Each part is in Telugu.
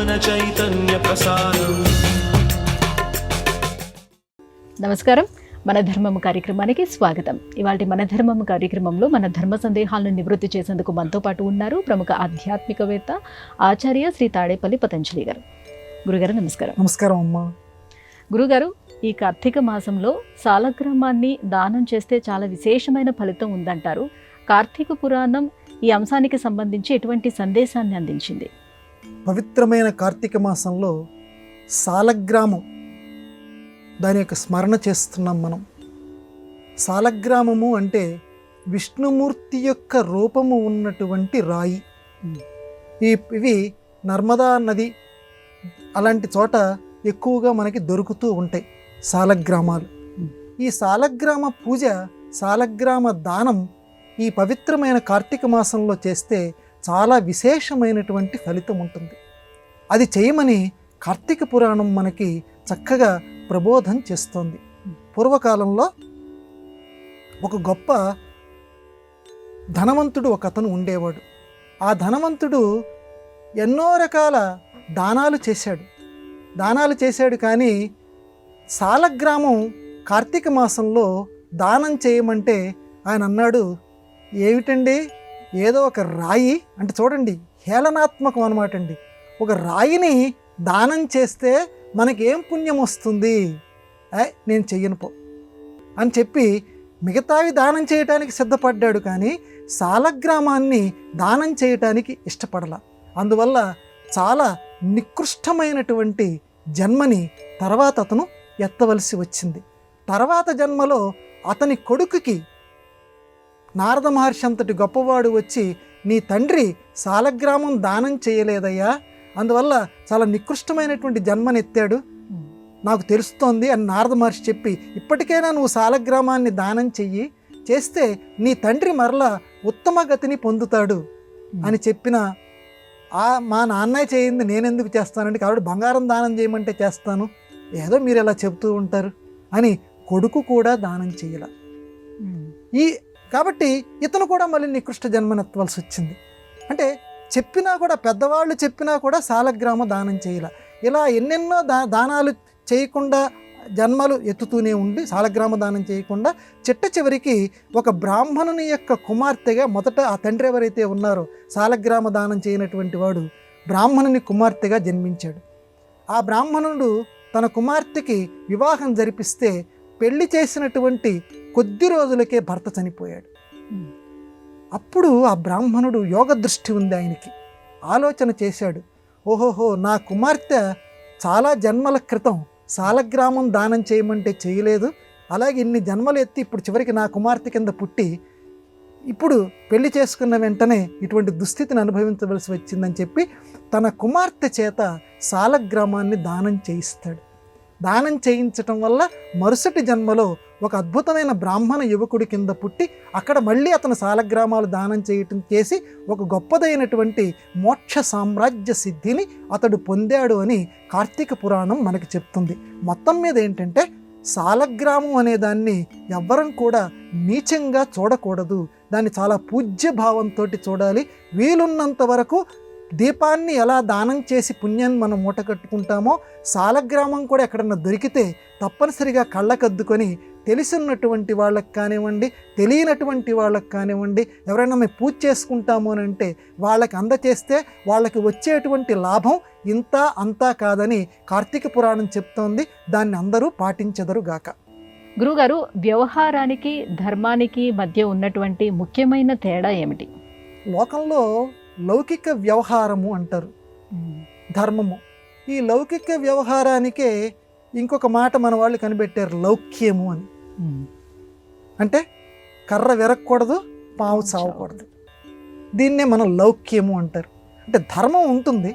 ज्ञान चैतन्य प्रसारम्। నమస్కారం. మన ధర్మం కార్యక్రమానికి స్వాగతం. ఇవాల్టి మన ధర్మం కార్యక్రమంలో మన ధర్మ సందేహాలను నివృత్తి చేసేందుకు మనతో పాటు ఉన్నారు ప్రముఖ ఆధ్యాత్మికవేత్త ఆచార్య శ్రీ తాడేపల్లి పతంజలి గారు. గురుగారు నమస్కారం. నమస్కారం అమ్మా. గురుగారు, ఈ కార్తీక మాసంలో సాలగ్రామాన్ని దానం చేస్తే చాలా విశేషమైన ఫలితం ఉందంటారు. కార్తీక పురాణం ఈ అంశానికి సంబంధించి ఎటువంటి సందేశాన్ని అందించింది? పవిత్రమైన కార్తీక మాసంలో సాలగ్రామం దాని యొక్క స్మరణ చేస్తున్నాం మనం. సాలగ్రామము అంటే విష్ణుమూర్తి యొక్క రూపము ఉన్నటువంటి రాయి. ఇవి నర్మదా నది అలాంటి చోట ఎక్కువగా మనకి దొరుకుతూ ఉంటాయి సాలగ్రామాలు. ఈ సాలగ్రామ పూజ, సాలగ్రామ దానం ఈ పవిత్రమైన కార్తీక మాసంలో చేస్తే చాలా విశేషమైనటువంటి ఫలితం ఉంటుంది. అది చేయమని కార్తీక పురాణం మనకి చక్కగా ప్రబోధం చేస్తోంది. పూర్వకాలంలో ఒక గొప్ప ధనవంతుడు ఒక అతను ఉండేవాడు. ఆ ధనవంతుడు ఎన్నో రకాల దానాలు చేశాడు కానీ సాలగ్రామం కార్తీక మాసంలో దానం చేయమంటే ఆయన అన్నాడు, ఏమిటండి, ఏదో ఒక రాయి అంటే చూడండి హేళనాత్మకం అనమాట అండి, ఒక రాయిని దానం చేస్తే మనకేం పుణ్యం వస్తుంది, నేను చెయ్యను పో అని చెప్పి మిగతావి దానం చేయటానికి సిద్ధపడ్డాడు కానీ సాలగ్రామాన్ని దానం చేయటానికి ఇష్టపడలా. అందువల్ల చాలా నికృష్టమైనటువంటి జన్మని తర్వాత అతను ఎత్తవలసి వచ్చింది. తర్వాత జన్మలో అతని కొడుకుకి నారద మహర్షి అంతటి గొప్పవాడు వచ్చి, నీ తండ్రి సాలగ్రామం దానం చేయలేదయ్యా, అందువల్ల చాలా నికృష్టమైనటువంటి జన్మనెత్తాడు, నాకు తెలుస్తోంది అని నారద మహర్షి చెప్పి, ఇప్పటికైనా నువ్వు సాలగ్రామాన్ని దానం చెయ్యి, చేస్తే నీ తండ్రి మరలా ఉత్తమ గతిని పొందుతాడు అని చెప్పిన మా నాన్నయ్య చేయింది నేనెందుకు చేస్తానండి, కాబట్టి బంగారం దానం చేయమంటే చేస్తాను, ఏదో మీరు ఇలా చెబుతూ ఉంటారు అని కొడుకు కూడా దానం చేయాల. కాబట్టి ఇతను కూడా మళ్ళీ నికృష్ట జన్మనెత్తవలసి వచ్చింది. అంటే చెప్పినా కూడా, పెద్దవాళ్ళు చెప్పినా కూడా సాలగ్రామ దానం చేయాల. ఇలా ఎన్నెన్నో దానాలు చేయకుండా జన్మలు ఎత్తుతూనే ఉండి సాలగ్రామ దానం చేయకుండా చివరికి ఒక బ్రాహ్మణుని యొక్క కుమార్తెగా, మొదట ఆ తండ్రి ఎవరైతే ఉన్నారో సాలగ్రామ దానం చేయనటువంటి వాడు బ్రాహ్మణుని కుమార్తెగా జన్మించాడు. ఆ బ్రాహ్మణుడు తన కుమార్తెకి వివాహం జరిపిస్తే పెళ్లి చేసినటువంటి కొద్ది రోజులకే భర్త చనిపోయాడు. అప్పుడు ఆ బ్రాహ్మణుడు యోగ దృష్టి ఉంది ఆయనకి, ఆలోచన చేశాడు, ఓహోహో నా కుమార్తె చాలా జన్మల క్రితం సాలగ్రామం దానం చేయమంటే చేయలేదు, అలాగే ఇన్ని జన్మలు ఎత్తి ఇప్పుడు చివరికి నా కుమార్తె కింద పుట్టి ఇప్పుడు పెళ్లి చేసుకున్న వెంటనే ఇటువంటి దుస్థితిని అనుభవించవలసి వచ్చిందని చెప్పి తన కుమార్తె చేత సాలగ్రామాన్ని దానం చేయిస్తాడు. దానం చేయించటం వల్ల మరుసటి జన్మలో ఒక అద్భుతమైన బ్రాహ్మణ యువకుడి కింద పుట్టి అక్కడ మళ్ళీ అతను సాలగ్రామాలు దానం చేయటం చేసి ఒక గొప్పదైనటువంటి మోక్ష సామ్రాజ్య సిద్ధిని అతడు పొందాడు అని కార్తీక పురాణం మనకి చెప్తుంది. మొత్తం మీద ఏంటంటే సాలగ్రామం అనే దాన్ని ఎవ్వరం కూడా నీచంగా చూడకూడదు, దాన్ని చాలా పూజ్య భావంతో చూడాలి. వీలున్నంత వరకు దీపాన్ని ఎలా దానం చేసి పుణ్యాన్ని మనం మూట కట్టుకుంటామో సాలగ్రామం కూడా ఎక్కడన్నా దొరికితే తప్పనిసరిగా కళ్ళకద్దుకొని తెలిసినటువంటి వాళ్ళకి కానివ్వండి, తెలియనటువంటి వాళ్ళకి కానివ్వండి, ఎవరైనా మేము పూజ చేసుకుంటాము అని అంటే వాళ్ళకి అందచేస్తే వాళ్ళకి వచ్చేటువంటి లాభం ఇంత అంతా కాదని కార్తీక పురాణం చెప్తోంది. దాన్ని అందరూ పాటించెదరుగాక. గురుగారు, వ్యవహారానికి ధర్మానికి మధ్య ఉన్నటువంటి ముఖ్యమైన తేడా ఏమిటి? లోకంలో లౌకిక వ్యవహారము అంటారు, ధర్మము. ఈ లౌకిక వ్యవహారానికే ఇంకొక మాట మన వాళ్ళు కనిపెట్టారు, లౌక్యము అని. అంటే కర్ర విరగకూడదు, పావు చావకూడదు, దీన్నే మనం లౌక్యము అంటారు. అంటే ధర్మం ఉంటుంది,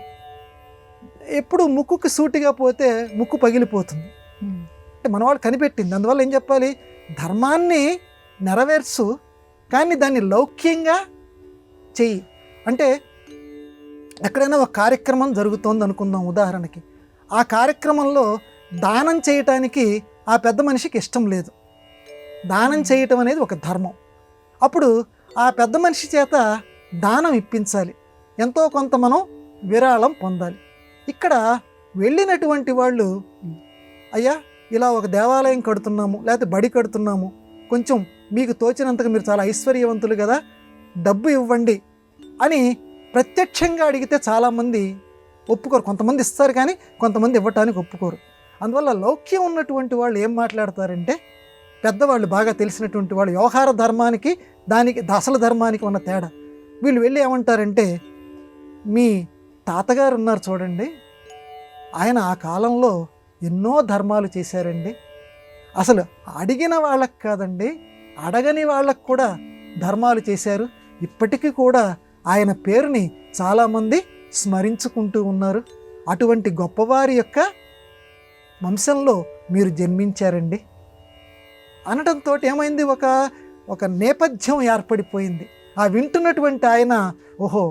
ఎప్పుడు ముక్కుకి సూటిగా పోతే ముక్కు పగిలిపోతుంది అంటే మన వాళ్ళు కనిపెట్టింది. అందువల్ల ఏం చెప్పాలి, ధర్మాన్ని నెరవేర్చు కానీ దాన్ని లౌక్యంగా చెయ్యి. అంటే ఎక్కడైనా ఒక కార్యక్రమం జరుగుతోంది అనుకుందాం ఉదాహరణకి, ఆ కార్యక్రమంలో దానం చేయటానికి ఆ పెద్ద మనిషికి ఇష్టం లేదు, దానం చేయటం అనేది ఒక ధర్మం. అప్పుడు ఆ పెద్ద మనిషి చేత దానం ఇప్పించాలి, ఎంతో కొంత మనం విరాళం పొందాలి. ఇక్కడ వెళ్ళినటువంటి వాళ్ళు అయ్యా ఇలా ఒక దేవాలయం కడుతున్నాము, లేకపోతే బడి కడుతున్నాము, కొంచెం మీకు తోచినంతగా మీరు చాలా ఐశ్వర్యవంతులు కదా, డబ్బు ఇవ్వండి అని ప్రత్యక్షంగా అడిగితే చాలామంది ఒప్పుకోరు. కొంతమంది ఇస్తారు కానీ కొంతమంది ఇవ్వటానికి ఒప్పుకోరు. అందువల్ల లౌక్యం ఉన్నటువంటి వాళ్ళు ఏం మాట్లాడతారంటే, పెద్దవాళ్ళు బాగా తెలిసినటువంటి వాళ్ళు వ్యవహార ధర్మానికి దానికి అసలు ధర్మానికి ఉన్న తేడా. వీళ్ళు వెళ్ళి ఏమంటారంటే, మీ తాతగారు ఉన్నారు చూడండి, ఆయన ఆ కాలంలో ఎన్నో ధర్మాలు చేశారండి, అసలు అడిగిన వాళ్ళకి కాదండి అడగని వాళ్ళకు కూడా ధర్మాలు చేశారు, ఇప్పటికీ కూడా ఆయన పేరుని చాలామంది స్మరించుకుంటూ ఉన్నారు, అటువంటి గొప్పవారి యొక్క వంశంలో మీరు జన్మించారండి అనడంతో ఏమైంది, ఒక నేపథ్యం ఏర్పడిపోయింది. ఆ వింటున్నటువంటి ఆయన, ఓహో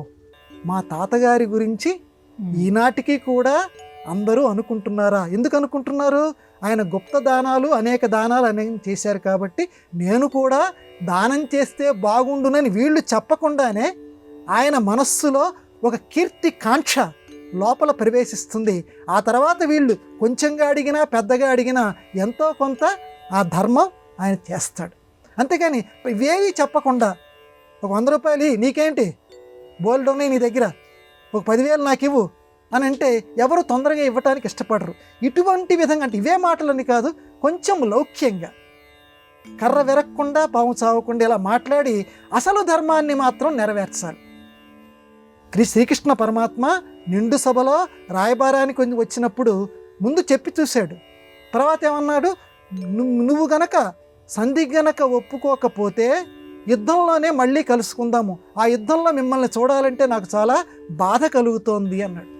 మా తాతగారి గురించి ఈనాటికి కూడా అందరూ అనుకుంటున్నారా? ఎందుకు అనుకుంటున్నారు? ఆయన గుప్త దానాలు అనేక చేశారు కాబట్టి నేను కూడా దానం చేస్తే బాగుండునని వీళ్ళు చెప్పకుండానే ఆయన మనస్సులో ఒక కీర్తి కాంక్ష లోపల ప్రవేశిస్తుంది. ఆ తర్వాత వీళ్ళు కొంచెంగా అడిగినా పెద్దగా అడిగినా ఎంతో కొంత ఆ ధర్మం ఆయన చేస్తాడు. అంతేగాని ఇవేవి చెప్పకుండా ఒక 100 రూపాయలు నీకేంటి, బోల్డ్ ఉన్నాయి నీ దగ్గర, ఒక 10,000 నాకు ఇవ్వు అని అంటే ఎవరు తొందరగా ఇవ్వటానికి ఇష్టపడరు. ఇటువంటి విధంగా అంటే ఇవే మాటలని కాదు, కొంచెం లౌక్యంగా కర్ర విరక్కుండా పాము చావకుండా ఇలా మాట్లాడి అసలు ధర్మాన్ని మాత్రం నెరవేర్చాలి. శ్రీకృష్ణ పరమాత్మ నిండు సభలో రాయబారానికి వచ్చినప్పుడు ముందు చెప్పి చూశాడు. తర్వాత ఏమన్నాడు, నువ్వు గనక సంధి గనక ఒప్పుకోకపోతే యుద్ధంలోనే మళ్ళీ కలుసుకుందాము, ఆ యుద్ధంలో మిమ్మల్ని చూడాలంటే నాకు చాలా బాధ కలుగుతోంది అన్నాడు.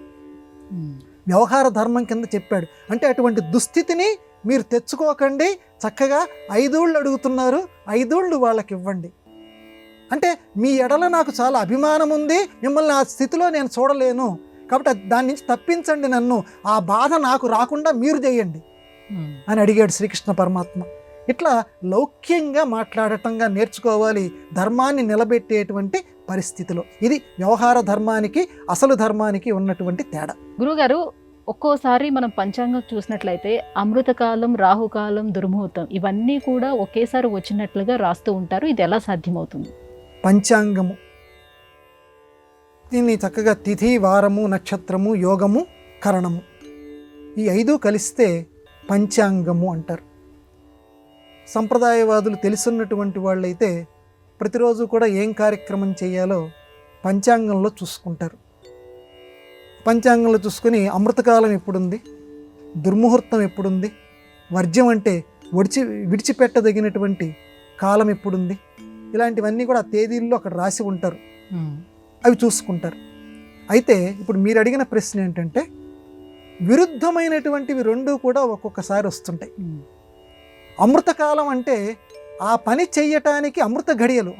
వ్యవహార ధర్మం కింద చెప్పాడు. అంటే అటువంటి దుస్థితిని మీరు తెచ్చుకోకండి, చక్కగా 5 ఊళ్ళు అడుగుతున్నారు, 5 ఊళ్ళు వాళ్ళకి ఇవ్వండి. అంటే మీ ఎడల నాకు చాలా అభిమానం ఉంది, మిమ్మల్ని ఆ స్థితిలో నేను చూడలేను కాబట్టి దాని నుంచి తప్పించండి నన్ను, ఆ బాధ నాకు రాకుండా మీరు చేయండి అని అడిగాడు శ్రీకృష్ణ పరమాత్మ. ఇట్లా లౌక్యంగా మాట్లాడటంగా నేర్చుకోవాలి ధర్మాన్ని నిలబెట్టేటువంటి పరిస్థితిలో. ఇది వ్యవహార ధర్మానికి అసలు ధర్మానికి ఉన్నటువంటి తేడా. గురుగారు, ఒక్కోసారి మనం పంచాంగం చూసినట్లయితే అమృతకాలం, రాహుకాలం, దుర్ముహూర్తం ఇవన్నీ కూడా ఒకేసారి వచ్చినట్లుగా రాస్తూ ఉంటారు. ఇది ఎలా సాధ్యమవుతుంది? పంచాంగము దీన్ని చక్కగా తిథి, వారము, నక్షత్రము, యోగము, కరణము ఈ 5 కలిస్తే పంచాంగము అంటారు. సంప్రదాయవాదులు తెలుసున్నటువంటి వాళ్ళైతే ప్రతిరోజు కూడా ఏం కార్యక్రమం చేయాలో పంచాంగంలో చూసుకుంటారు. పంచాంగంలో చూసుకొని అమృతకాలం ఎప్పుడుంది, దుర్ముహూర్తం ఎప్పుడుంది, వర్జ్యం అంటే విడిచిపెట్టదగినటువంటి కాలం ఎప్పుడుంది, ఇలాంటివన్నీ కూడా ఆ తేదీల్లో అక్కడ రాసి ఉంటారు, అవి చూసుకుంటారు. అయితే ఇప్పుడు మీరు అడిగిన ప్రశ్న ఏంటంటే, విరుద్ధమైనటువంటివి 2 కూడా ఒక్కొక్కసారి వస్తుంటాయి. అమృతకాలం అంటే ఆ పని చెయ్యటానికి అమృత ఘడియలు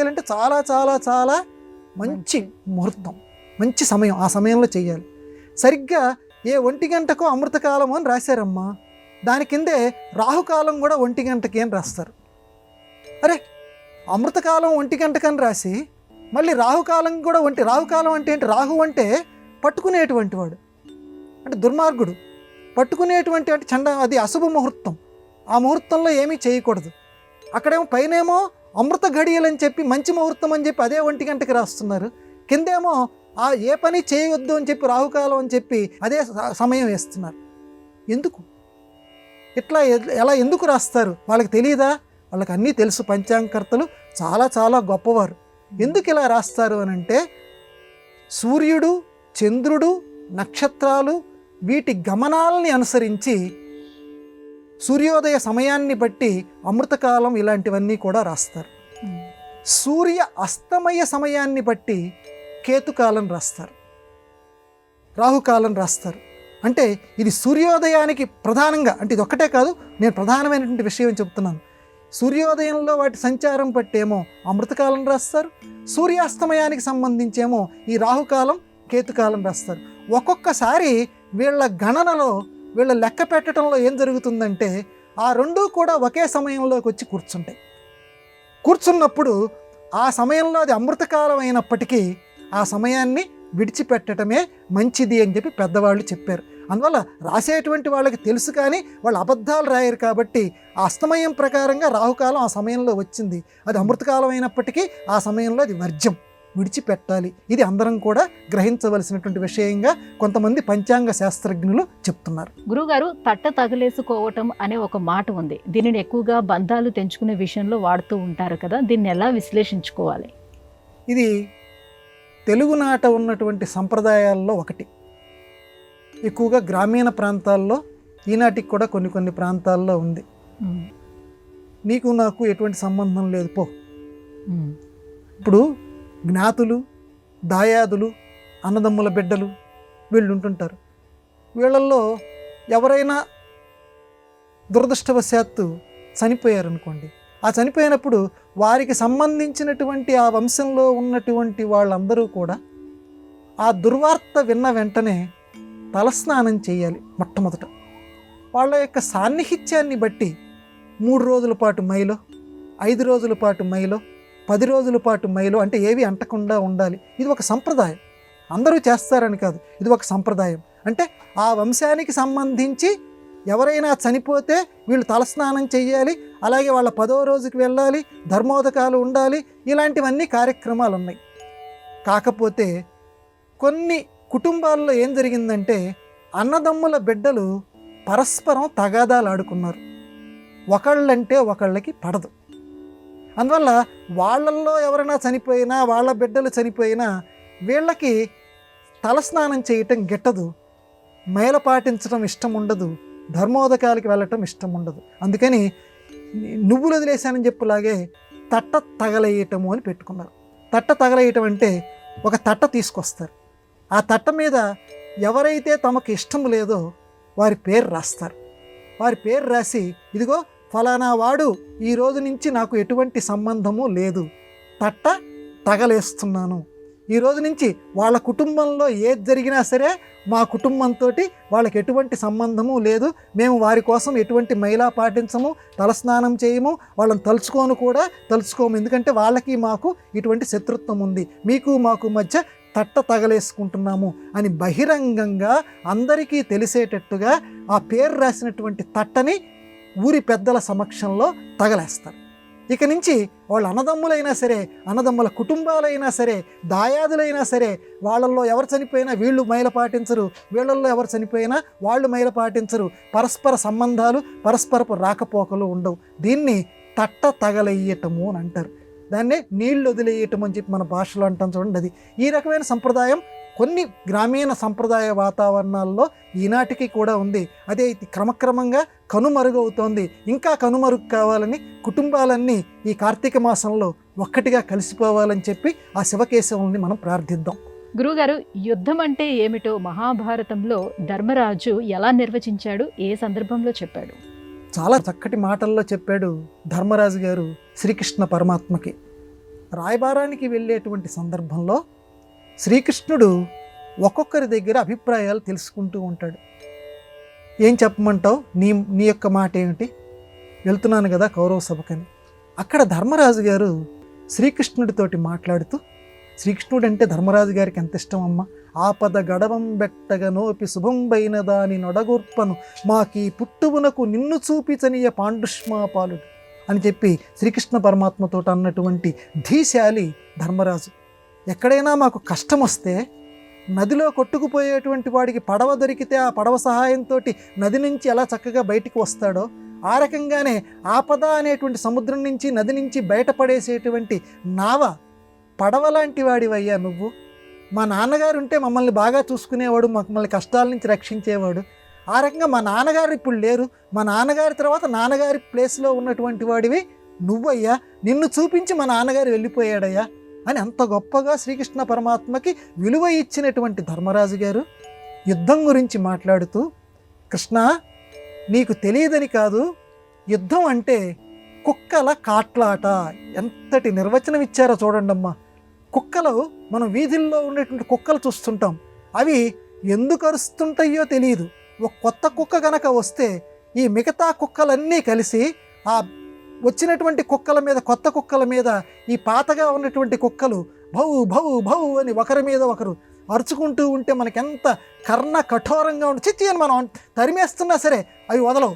అంటే చాలా చాలా చాలా మంచి ముహూర్తం, మంచి సమయం, ఆ సమయంలో చెయ్యాలి. సరిగ్గా ఏ 1 గంటకో అమృతకాలం అని రాశారమ్మా, దాని కిందే రాహుకాలం కూడా 1 గంటకి అని రాస్తారు. అరే అమృతకాలం 1 గంటకని రాసి మళ్ళీ రాహుకాలం కూడా రాహుకాలం అంటే ఏంటి? రాహు అంటే పట్టుకునేటువంటి వాడు, అంటే దుర్మార్గుడు, పట్టుకునేటువంటి అంటే అది అశుభ ముహూర్తం, ఆ ముహూర్తంలో ఏమీ చేయకూడదు. అక్కడేమో పైనేమో అమృత ఘడియలు అని చెప్పి మంచి ముహూర్తం అని చెప్పి అదే 1 గంటకి రాస్తున్నారు, కిందేమో ఏ పని చేయవద్దు అని చెప్పి రాహుకాలం అని చెప్పి అదే సమయం వేస్తున్నారు. ఎందుకు ఇట్లా ఎలా ఎందుకు రాస్తారు? వాళ్ళకి తెలియదా? వాళ్ళకి అన్నీ తెలుసు. పంచాంగకర్తలు చాలా చాలా గొప్పవారు. ఎందుకు ఇలా రాస్తారు అని అంటే, సూర్యుడు, చంద్రుడు, నక్షత్రాలు వీటి గమనాలని అనుసరించి సూర్యోదయ సమయాన్ని బట్టి అమృతకాలం ఇలాంటివన్నీ కూడా రాస్తారు. సూర్య అస్తమయ సమయాన్ని బట్టి కేతుకాలం రాస్తారు, రాహుకాలం రాస్తారు. అంటే ఇది సూర్యోదయానికి ప్రధానంగా, అంటే ఇది ఒక్కటే కాదు, నేను ప్రధానమైనటువంటి విషయం చెప్తున్నాను. సూర్యోదయంలో వాటి సంచారం పట్టేమో అమృతకాలం రాస్తారు, సూర్యాస్తమయానికి సంబంధించేమో ఈ రాహుకాలం, కేతుకాలం రాస్తారు. ఒక్కొక్కసారి వీళ్ళ గణనలో, వీళ్ళ లెక్క పెట్టడంలో ఏం జరుగుతుందంటే, ఆ 2 కూడా ఒకే సమయంలోకి వచ్చి కూర్చుంటాయి. కూర్చున్నప్పుడు ఆ సమయంలో అది అమృతకాలం అయినప్పటికీ ఆ సమయాన్ని విడిచిపెట్టడమే మంచిది అని చెప్పి పెద్దవాళ్ళు చెప్పారు. అందువల్ల రాసేటువంటి వాళ్ళకి తెలుసు, కానీ వాళ్ళు అబద్ధాలు రాయరు. కాబట్టి ఆ అస్తమయం ప్రకారంగా రాహుకాలం ఆ సమయంలో వచ్చింది. అది అమృతకాలం అయినప్పటికీ ఆ సమయంలో అది వర్జ్యం, విడిచిపెట్టాలి. ఇది అందరం కూడా గ్రహించవలసినటువంటి విషయంగా కొంతమంది పంచాంగ శాస్త్రజ్ఞులు చెప్తున్నారు. గురుగారు, తట్ట తగలేసుకోవటం అనే ఒక మాట ఉంది. దీనిని ఎక్కువగా బంధాలు తెంచుకునే విషయంలో వాడుతూ ఉంటారు కదా, దీన్ని ఎలా విశ్లేషించుకోవాలి? ఇది తెలుగునాట ఉన్నటువంటి సంప్రదాయాల్లో ఒకటి. ఎక్కువగా గ్రామీణ ప్రాంతాల్లో, ఈనాటికి కూడా కొన్ని ప్రాంతాల్లో ఉంది. నీకు నాకు ఎటువంటి సంబంధం లేదు పో. ఇప్పుడు జ్ఞాతులు, దాయాదులు, అన్నదమ్ముల బిడ్డలు వీళ్ళు ఉంటుంటారు. వీళ్ళల్లో ఎవరైనా దురదృష్టవశాత్తు చనిపోయారనుకోండి, ఆ చనిపోయినప్పుడు వారికి సంబంధించినటువంటి ఆ వంశంలో ఉన్నటువంటి వాళ్ళందరూ కూడా ఆ దుర్వార్త విన్న వెంటనే తలస్నానం చేయాలి. మొట్టమొదట వాళ్ళ యొక్క సాన్నిహిత్యాన్ని బట్టి 3 రోజుల పాటు మైలో, 5 రోజుల పాటు మైలో, 10 రోజుల పాటు మైలో, అంటే ఏవి అంటకుండా ఉండాలి. ఇది ఒక సంప్రదాయం. అందరూ చేస్తారని కాదు, ఇది ఒక సంప్రదాయం. అంటే ఆ వంశానికి సంబంధించి ఎవరైనా చనిపోతే వీళ్ళు తలస్నానం చెయ్యాలి, అలాగే వాళ్ళ 10వ రోజుకి వెళ్ళాలి, ధర్మోదకాలు ఉండాలి, ఇలాంటివన్నీ కార్యక్రమాలు ఉన్నాయి. కాకపోతే కొన్ని కుటుంబాల్లో ఏం జరిగిందంటే అన్నదమ్ముల బిడ్డలు పరస్పరం తగాదాలు ఆడుకున్నారు. ఒకళ్ళంటే ఒకళ్ళకి పడదు. అందువల్ల వాళ్ళల్లో ఎవరైనా చనిపోయినా, వాళ్ళ బిడ్డలు చనిపోయినా వీళ్ళకి తలస్నానం చేయటం గిట్టదు, మైల పాటించడం ఇష్టం ఉండదు, ధర్మోదకాలకి వెళ్ళటం ఇష్టం ఉండదు. అందుకని నువ్వులు వదిలేశానని చెప్పులాగే తట్ట తగలేయటము అని పెట్టుకున్నారు. తట్ట తగలేయటం అంటే ఒక తట్ట తీసుకొస్తారు. ఆ తట్ట మీద ఎవరైతే తమకు ఇష్టం లేదో వారి పేరు రాస్తారు. వారి పేరు రాసి, ఇదిగో ఫలానా వాడు ఈ రోజు నుంచి నాకు ఎటువంటి సంబంధము లేదు, తట్ట తగలేస్తున్నాను. ఈ రోజు నుంచి వాళ్ళ కుటుంబంలో ఏది జరిగినా సరే మా కుటుంబంతో వాళ్ళకి ఎటువంటి సంబంధము లేదు, మేము వారి కోసం ఎటువంటి మైలా పాటించము, తలస్నానం చేయము, వాళ్ళని తలుచుకోము. ఎందుకంటే వాళ్ళకి మాకు ఇటువంటి శత్రుత్వం ఉంది, మీకు మాకు మధ్య తట్ట తగలేసుకుంటున్నాము అని బహిరంగంగా అందరికీ తెలిసేటట్టుగా ఆ పేరు రాసినటువంటి తట్టని ఊరి పెద్దల సమక్షంలో తగలేస్తారు. ఇక నుంచి వాళ్ళ అన్నదమ్ములైనా సరే, అన్నదమ్ముల కుటుంబాలైనా సరే, దాయాదులైనా సరే, వాళ్ళల్లో ఎవరు చనిపోయినా వీళ్ళు మైల పాటించరు, వీళ్ళల్లో ఎవరు చనిపోయినా వాళ్ళు మైల పాటించరు. పరస్పర సంబంధాలు, పరస్పరపు రాకపోకలు ఉండవు. దీన్ని తట్ట తగలయ్యటము అని అంటారు. దాన్నే నీళ్లు వదిలేయటం అని చెప్పి మన భాషలో అంటాం చూడండి. అది ఈ రకమైన సంప్రదాయం కొన్ని గ్రామీణ సంప్రదాయ వాతావరణాల్లో ఈనాటికి కూడా ఉంది. అదే క్రమక్రమంగా కనుమరుగవుతోంది. ఇంకా కనుమరుగు కావాలని కుటుంబాలన్నీ ఈ కార్తీక మాసంలో ఒక్కటిగా కలిసిపోవాలని చెప్పి ఆ శివకేశవుల్ని మనం ప్రార్థిద్దాం. గురుగారు, యుద్ధం అంటే ఏమిటో మహాభారతంలో ధర్మరాజు ఎలా నిర్వచించాడు, ఏ సందర్భంలో చెప్పాడు? చాలా చక్కటి మాటల్లో చెప్పాడు ధర్మరాజు గారు శ్రీకృష్ణ పరమాత్మకి. రాయబారానికి వెళ్ళేటువంటి సందర్భంలో శ్రీకృష్ణుడు ఒక్కొక్కరి దగ్గర అభిప్రాయాలు తెలుసుకుంటూ ఉంటాడు. ఏం చెప్పమంటావు, నీ యొక్క మాట ఏమిటి, వెళ్తున్నాను కదా కౌరవ సభకని. అక్కడ ధర్మరాజు గారు శ్రీకృష్ణుడితోటి మాట్లాడుతూ, శ్రీకృష్ణుడు అంటే ధర్మరాజు గారికి ఎంత ఇష్టం అమ్మ. ఆపద గడవం బెట్టగనోపి శుభంబైన దాని నొడగూర్పను మాకీ పుట్టువునకు నిన్ను చూపిచనియ పాండుష్మాపాలుడు అని చెప్పి శ్రీకృష్ణ పరమాత్మతో అన్నటువంటి ధీశాలి ధర్మరాజు. ఎక్కడైనా మాకు కష్టం వస్తే నదిలో కొట్టుకుపోయేటువంటి వాడికి పడవ దొరికితే ఆ పడవ సహాయంతో నది నుంచి ఎలా చక్కగా బయటికి వస్తాడో, ఆ రకంగానే ఆపద అనేటువంటి సముద్రం నుంచి, నది నుంచి బయటపడేసేటువంటి నావ పడవ లాంటి వాడివయ్యా నువ్వు. మా నాన్నగారు ఉంటే మమ్మల్ని బాగా చూసుకునేవాడు, మమ్మల్ని కష్టాల నుంచి రక్షించేవాడు. ఆ రకంగా మా నాన్నగారు ఇప్పుడు లేరు, మా నాన్నగారి తర్వాత నాన్నగారి ప్లేస్లో ఉన్నటువంటి వాడివి నువ్వయ్యా, నిన్ను చూపించి మా నాన్నగారు వెళ్ళిపోయాడయ్యా అని అంత గొప్పగా శ్రీకృష్ణ పరమాత్మకి విలువ ఇచ్చినటువంటి ధర్మరాజు గారు యుద్ధం గురించి మాట్లాడుతూ, కృష్ణ నీకు తెలియదని కాదు, యుద్ధం అంటే కుక్కల కాట్లాట. ఎంతటి నిర్వచనం ఇచ్చారో చూడండి అమ్మా. కుక్కలు, మనం వీధుల్లో ఉండేటువంటి కుక్కలు చూస్తుంటాం, అవి ఎందుకు అరుస్తుంటాయో తెలియదు. ఒక కొత్త కుక్క గనక వస్తే ఈ మిగతా కుక్కలన్నీ కలిసి ఆ వచ్చినటువంటి కుక్కల మీద, కొత్త కుక్కల మీద ఈ పాతగా ఉన్నటువంటి కుక్కలు భౌ భౌ భౌ అని ఒకరి మీద ఒకరు అరుచుకుంటూ ఉంటే మనకెంత కర్ణ కఠోరంగా ఉండి చిచ్చి అని మనం తరిమేస్తున్నా సరే అవి వదలవు.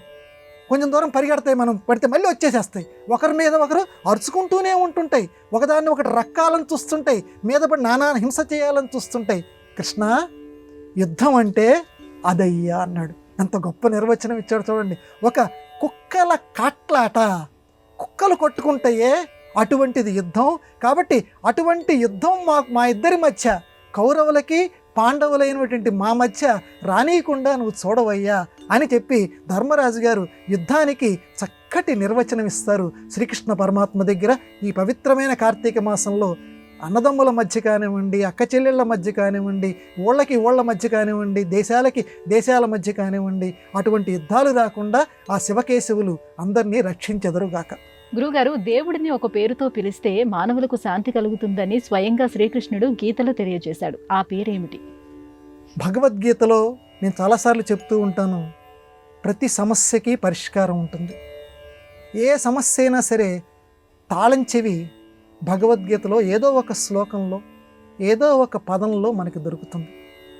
కొంచెం దూరం పరిగెడతాయి, మనం పడితే మళ్ళీ వచ్చేసేస్తాయి. ఒకరి మీద ఒకరు అరుచుకుంటూనే ఉంటుంటాయి, ఒకదాన్ని ఒకటి రక్కాలని చూస్తుంటాయి, మీద పడి నానా హింస చేయాలని చూస్తుంటాయి. కృష్ణ, యుద్ధం అంటే అదయ్యా అన్నాడు. ఎంత గొప్ప నిర్వచనం ఇచ్చాడు చూడండి. ఒక కుక్కల కాట్లాట, కుక్కలు కొట్టుకుంటాయే అటువంటిది యుద్ధం. కాబట్టి అటువంటి యుద్ధం మా ఇద్దరి మధ్య, కౌరవులకి పాండవులైనటువంటి మా మధ్య రానీయకుండా నువ్వు చూడవయ్యా అని చెప్పి ధర్మరాజు గారు యుద్ధానికి చక్కటి నిర్వచనం ఇస్తారు శ్రీకృష్ణ పరమాత్మ దగ్గర. ఈ పవిత్రమైన కార్తీక మాసంలో అన్నదమ్ముల మధ్య కానివ్వండి, అక్క చెల్లెళ్ళ మధ్య కానివ్వండి, ఊళ్ళ మధ్య కానివ్వండి, దేశాల మధ్య కానివ్వండి, అటువంటి యుద్ధాలు రాకుండా ఆ శివకేశవులు అందరినీ రక్షించెదరుగాక. గురుగారు, దేవుడిని ఒక పేరుతో పిలిస్తే మానవులకు శాంతి కలుగుతుందని స్వయంగా శ్రీకృష్ణుడు గీతలో తెలియజేశాడు. ఆ పేరేమిటి? భగవద్గీతలో నేను చాలాసార్లు చెప్తూ ఉంటాను, ప్రతి సమస్యకి పరిష్కారం ఉంటుంది. ఏ సమస్య అయినా సరే తాళం చెవి భగవద్గీతలో ఏదో ఒక శ్లోకంలో, ఏదో ఒక పదంలో మనకి దొరుకుతుంది.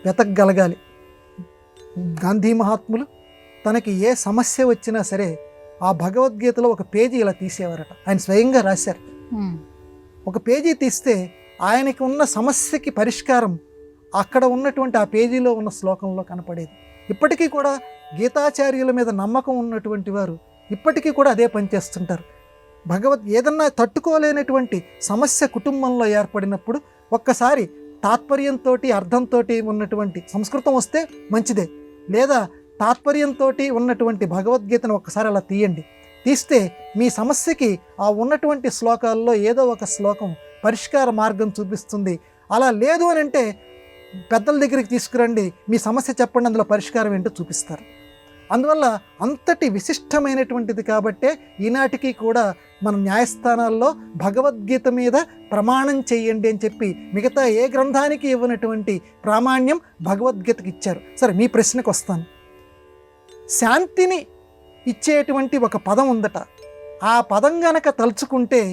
వెతకగలగాలి. గాంధీ మహాత్ములు తనకి ఏ సమస్య వచ్చినా సరే ఆ భగవద్గీతలో ఒక పేజీ ఇలా తీసేవారట. ఆయన స్వయంగా రాశారు. ఒక పేజీ తీస్తే ఆయనకి ఉన్న సమస్యకి పరిష్కారం అక్కడ ఉన్నటువంటి ఆ పేజీలో ఉన్న శ్లోకంలో కనపడేది. ఇప్పటికీ కూడా గీతాచార్యుల మీద నమ్మకం ఉన్నటువంటి వారు ఇప్పటికీ కూడా అదే పనిచేస్తుంటారు. ఏదన్నా తట్టుకోలేనటువంటి సమస్య కుటుంబంలో ఏర్పడినప్పుడు ఒక్కసారి తాత్పర్యంతో అర్థంతో ఉన్నటువంటి సంస్కృతం వస్తే మంచిదే, లేదా తాత్పర్యంతో ఉన్నటువంటి భగవద్గీతను ఒక్కసారి అలా తీయండి. తీస్తే మీ సమస్యకి ఆ ఉన్నటువంటి శ్లోకాల్లో ఏదో ఒక శ్లోకం పరిష్కార మార్గం చూపిస్తుంది. అలా లేదు అని అంటే పెద్దల దగ్గరికి తీసుకురండి, మీ సమస్య చెప్పండి, అందులో పరిష్కారం ఏంటో చూపిస్తారు. అందువల్ల అంతటి విశిష్టమైనటువంటిది కాబట్టే ఈనాటికి కూడా మన న్యాయస్థానాల్లో భగవద్గీత మీద ప్రమాణం చేయండి అని చెప్పి మిగతా ఏ గ్రంథానికి ఇవ్వనటువంటి ప్రామాణ్యం భగవద్గీతకి ఇచ్చారు. సరే, మీ ప్రశ్నకు వస్తాను. శాంతిని ఇచ్చేటువంటి ఒక పదం ఉందట, ఆ పదం గనక తలుచుకుంటే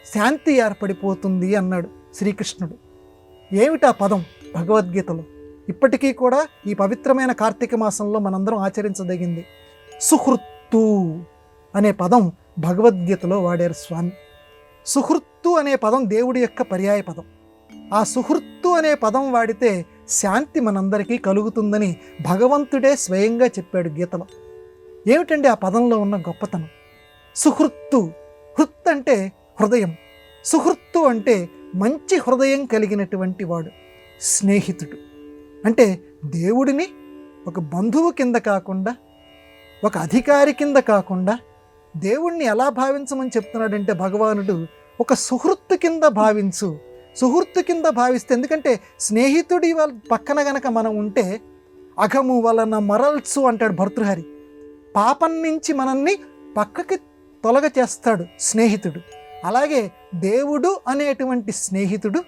శాంతి ఏర్పడిపోతుంది అన్నాడు శ్రీకృష్ణుడు. ఏమిటా పదం భగవద్గీతలో? ఇప్పటికీ కూడా ఈ పవిత్రమైన కార్తీక మాసంలో మనందరం ఆచరించదగింది. సుహృత్తు అనే పదం భగవద్గీతలో వాడారు స్వామి. సుహృత్తు అనే పదం దేవుడి యొక్క పర్యాయ పదం. ఆ సుహృత్తు అనే పదం వాడితే శాంతి మనందరికీ కలుగుతుందని భగవంతుడే స్వయంగా చెప్పాడు గీతలో. ఏమిటండి ఆ పదంలో ఉన్న గొప్పతనం? సుహృత్తు, హృత్ అంటే హృదయం, సుహృత్తు అంటే మంచి హృదయం కలిగినటువంటి వాడు, స్నేహితుడు. అంటే దేవుడిని ఒక బంధువు కింద కాకుండా, ఒక అధికారి కింద కాకుండా దేవుణ్ణి ఎలా భావించమని చెప్తున్నాడంటే భగవానుడు ఒక సుహృత్తు కింద భావించు. సుహృత్తు కింద భావిస్తే, ఎందుకంటే స్నేహితుడి పక్కన గనక మనం ఉంటే అఘము వలన మరల్చు అంటాడు భర్తృహరి. పాపం నుంచి మనల్ని పక్కకి తొలగ చేస్తాడు స్నేహితుడు. అలాగే దేవుడు అనేటువంటి స్నేహితుడు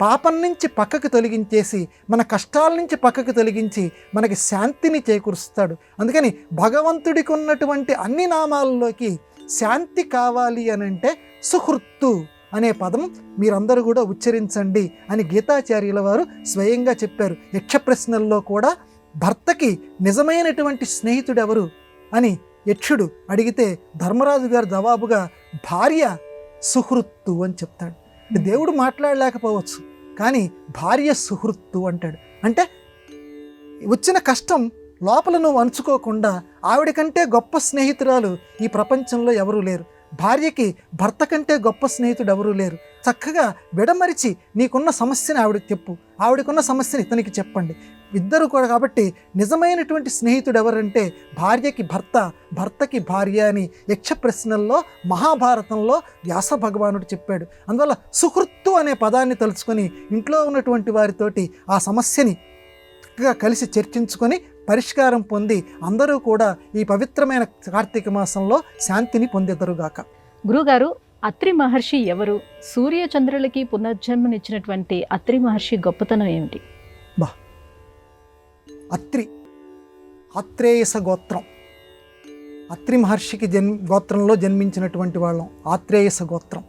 పాపం నుంచి పక్కకు తొలగించేసి, మన కష్టాల నుంచి పక్కకు తొలగించి మనకి శాంతిని చేకూరుస్తాడు. అందుకని భగవంతుడికి ఉన్నటువంటి అన్ని నామాల్లోకి శాంతి కావాలి అని అంటే సుహృత్తు అనే పదం మీరందరూ కూడా ఉచ్చరించండి అని గీతాచార్యుల వారు స్వయంగా చెప్పారు. యక్ష ప్రశ్నల్లో కూడా భర్తకి నిజమైనటువంటి స్నేహితుడు ఎవరు అని యక్షుడు అడిగితే ధర్మరాజు గారు జవాబుగా భార్య సుహృత్తు అని చెప్తాడు. దేవుడు మాట్లాడలేకపోవచ్చు, కానీ భార్య సుహృత్తు అంటాడు. అంటే వచ్చిన కష్టం లోపల నువ్వు అంచుకోకుండా ఆవిడ కంటే గొప్ప స్నేహితురాలు ఈ ప్రపంచంలో ఎవరూ లేరు. భార్యకి భర్త కంటే గొప్ప స్నేహితుడు ఎవరూ లేరు. చక్కగా విడమరిచి నీకున్న సమస్యని ఆవిడకి చెప్పు, ఆవిడకున్న సమస్యని ఇతనికి చెప్పండి, ఇద్దరు కూడా. కాబట్టి నిజమైనటువంటి స్నేహితుడు ఎవరంటే భార్యకి భర్త, భర్తకి భార్య అని యక్ష ప్రశ్నల్లో మహాభారతంలో వ్యాస భగవానుడు చెప్పాడు. అందువల్ల సుహృత్తు అనే పదాన్ని తలుచుకొని ఇంట్లో ఉన్నటువంటి వారితోటి ఆ సమస్యని చక్కగా కలిసి చర్చించుకొని పరిష్కారం పొంది అందరూ కూడా ఈ పవిత్రమైన కార్తీక మాసంలో శాంతిని పొందెదరుగాక. గురుగారు, అత్రి మహర్షి ఎవరు? సూర్యచంద్రులకి పునర్జన్మనిచ్చినటువంటి అత్రి మహర్షి గొప్పతనం ఏమిటి? ఆత్రేయస గోత్రం. అత్రి మహర్షికి గోత్రంలో జన్మించినటువంటి వాళ్ళం, ఆత్రేయస గోత్రం.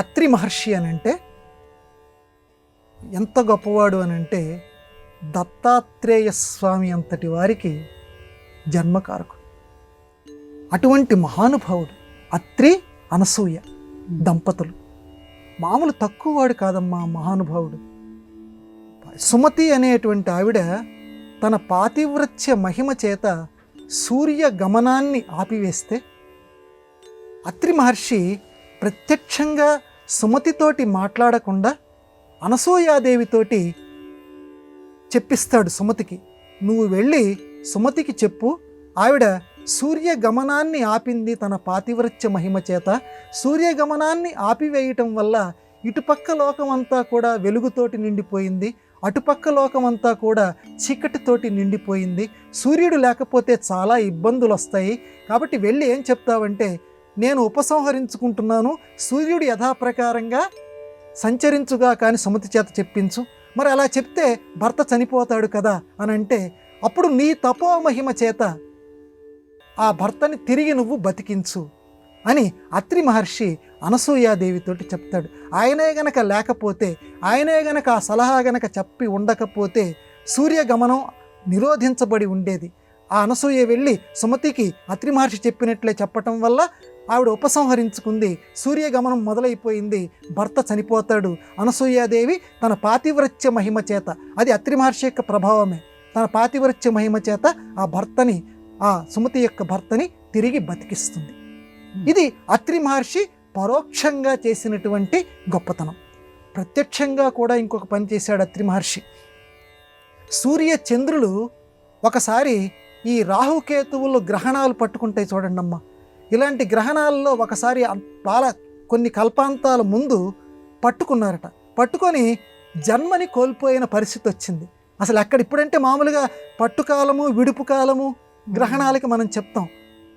అత్రి మహర్షి అని అంటే ఎంత గొప్పవాడు అని అంటే దత్తాత్రేయ స్వామి అంతటి వారికి జన్మకారకుడు. అటువంటి మహానుభావుడు అత్రి అనసూయ దంపతులు. మామూలు తక్కువ వాడు కాదమ్మా మహానుభావుడు. సుమతి అనేటువంటి ఆవిడ తన పాతివ్రత్య మహిమ చేత సూర్య గమనాన్ని ఆపివేస్తే అత్రి మహర్షి ప్రత్యక్షంగా సుమతితోటి మాట్లాడకుండా అనసూయాదేవితోటి చెప్పిస్తాడు సుమతికి, నువ్వు వెళ్ళి సుమతికి చెప్పు, ఆవిడ సూర్యగమనాన్ని ఆపింది తన పాతివ్రత్య మహిమ చేత. సూర్యగమనాన్ని ఆపివేయటం వల్ల ఇటుపక్క లోకమంతా కూడా వెలుగుతోటి నిండిపోయింది, అటుపక్క లోకమంతా కూడా చీకటితోటి నిండిపోయింది. సూర్యుడు లేకపోతే చాలా ఇబ్బందులు వస్తాయి. కాబట్టి వెళ్ళి ఏం చెప్తావంటే, నేను ఉపసంహరించుకుంటున్నాను, సూర్యుడు యథాప్రకారంగా సంచరించుగా కానీ సుమతి చేత చెప్పించు. మరి అలా చెప్తే భర్త చనిపోతాడు కదా అని అంటే, అప్పుడు నీ తపోమహిమ చేత ఆ భర్తని తిరిగి నువ్వు బతికించు అని అత్రి మహర్షి అనసూయాదేవితోటి చెప్తాడు. ఆయనే గనక లేకపోతే, ఆయనే గనక ఆ సలహా గనక చెప్పి ఉండకపోతే సూర్యగమనం నిరోధించబడి ఉండేది. ఆ అనసూయ వెళ్ళి సుమతికి అత్రి మహర్షి చెప్పినట్లే చెప్పటం వల్ల ఆవిడ ఉపసంహరించుకుంది, సూర్యగమనం మొదలైపోయింది, భర్త చనిపోతాడు. అనసూయాదేవి తన పాతివ్రత్య మహిమ చేత, అది అత్రి మహర్షి యొక్క ప్రభావమే, తన పాతివ్రత్య మహిమ చేత ఆ భర్తని, ఆ సుమతి యొక్క భర్తని తిరిగి బతికిస్తుంది. ఇది అత్రి మహర్షి పరోక్షంగా చేసినటువంటి గొప్పతనం. ప్రత్యక్షంగా కూడా ఇంకొక పని చేశాడు అత్రి మహర్షి. సూర్య చంద్రులు ఒకసారి ఈ రాహుకేతువులు గ్రహణాలు పట్టుకుంటాయి చూడండి అమ్మ. ఇలాంటి గ్రహణాల్లో ఒకసారి కొన్ని కల్పాంతాల ముందు పట్టుకున్నారట. పట్టుకొని జన్మని కోల్పోయిన పరిస్థితి వచ్చింది. అసలు అక్కడ ఇప్పుడంటే మామూలుగా పట్టుకాలము విడుపు కాలము గ్రహణాలకి మనం చెప్తాం.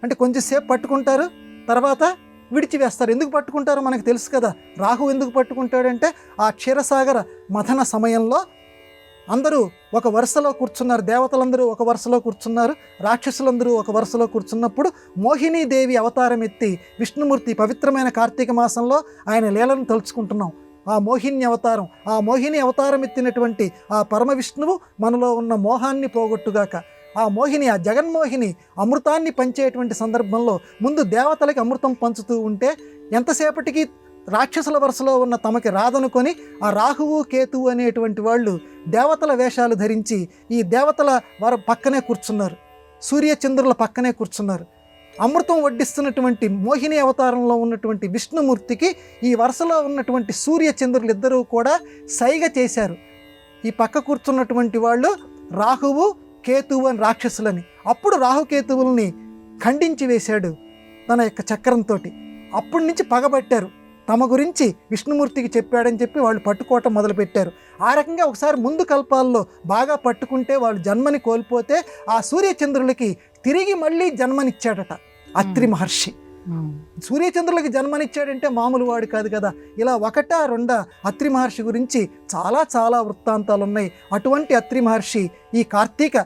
అంటే కొంచెంసేపు పట్టుకుంటారు, తర్వాత విడిచివేస్తారు. ఎందుకు పట్టుకుంటారో మనకు తెలుసు కదా. రాహు ఎందుకు పట్టుకుంటాడంటే, ఆ క్షీరసాగర మథన సమయంలో అందరూ ఒక వరుసలో కూర్చున్నారు, దేవతలందరూ ఒక వరుసలో కూర్చున్నారు, రాక్షసులందరూ ఒక వరుసలో కూర్చున్నప్పుడు మోహినీదేవి అవతారం ఎత్తి విష్ణుమూర్తి పవిత్రమైన కార్తీక మాసంలో ఆయన లీలను తలుచుకుంటున్నాం. ఆ మోహిని అవతారం, ఆ మోహిని అవతారం ఎత్తినటువంటి ఆ పరమ విష్ణువు మనలో ఉన్న మోహాన్ని పోగొట్టుగాక. ఆ మోహిని, ఆ జగన్మోహిని అమృతాన్ని పంచేటువంటి సందర్భంలో ముందు దేవతలకి అమృతం పంచుతూ ఉంటే ఎంతసేపటికి రాక్షసుల వరుసలో ఉన్న తమకి రాదనుకొని ఆ రాహువు కేతువు అనేటువంటి వాళ్ళు దేవతల వేషాలు ధరించి ఈ దేవతల వారు పక్కనే కూర్చున్నారు, సూర్యచంద్రుల పక్కనే కూర్చున్నారు. అమృతం వడ్డిస్తున్నటువంటి మోహిని అవతారంలో ఉన్నటువంటి విష్ణుమూర్తికి ఈ వరుసలో ఉన్నటువంటి సూర్యచంద్రులు ఇద్దరూ కూడా సైగ చేశారు. ఈ పక్క కూర్చున్నటువంటి వాళ్ళు రాహువు కేతువు అని రాక్షసులని. అప్పుడు రాహుకేతువుల్ని ఖండించి వేశాడు తన యొక్క చక్రంతో. అప్పటి నుంచి పగబట్టారు, తమ గురించి విష్ణుమూర్తికి చెప్పాడని చెప్పి వాళ్ళు పట్టుకోవటం మొదలుపెట్టారు. ఆ రకంగా ఒకసారి ముందు కల్పాల్లో బాగా పట్టుకుంటే వాళ్ళు జన్మని కోల్పోతే ఆ సూర్యచంద్రులకి తిరిగి మళ్ళీ జన్మనిచ్చాడట అత్రి మహర్షి. సూర్యచంద్రులకి జన్మనిచ్చాడంటే మామూలు వాడు కాదు కదా. ఇలా ఒకటా రెండా అత్రి మహర్షి గురించి చాలా చాలా వృత్తాంతాలు ఉన్నాయి. అటువంటి అత్రి మహర్షి ఈ కార్తీక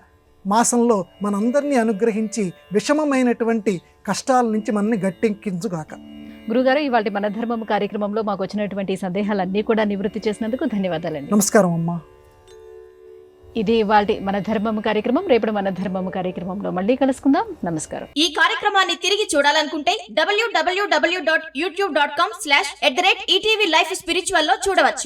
మాసంలో మనందరినీ అనుగ్రహించి విషమమైనటువంటి కష్టాల నుంచి మనల్ని గట్టెక్కించుగాక. గురుగారు, ఇవాళ మన ధర్మం కార్యక్రమంలో మాకు వచ్చినటువంటి సందేహాలన్నీ కూడా నివృత్తి చేసినందుకు ధన్యవాదాలండి. నమస్కారం అమ్మా. ఇది ఇవాళ మన ధర్మం కార్యక్రమం. రేపటి మన ధర్మం కార్యక్రమంలో మళ్ళీ కలుసుకుందాం. నమస్కారం. ఈ కార్యక్రమాన్ని తిరిగి చూడాలనుకుంటే www.youtube.com/@ETV Life Spiritual లో చూడవచ్చు.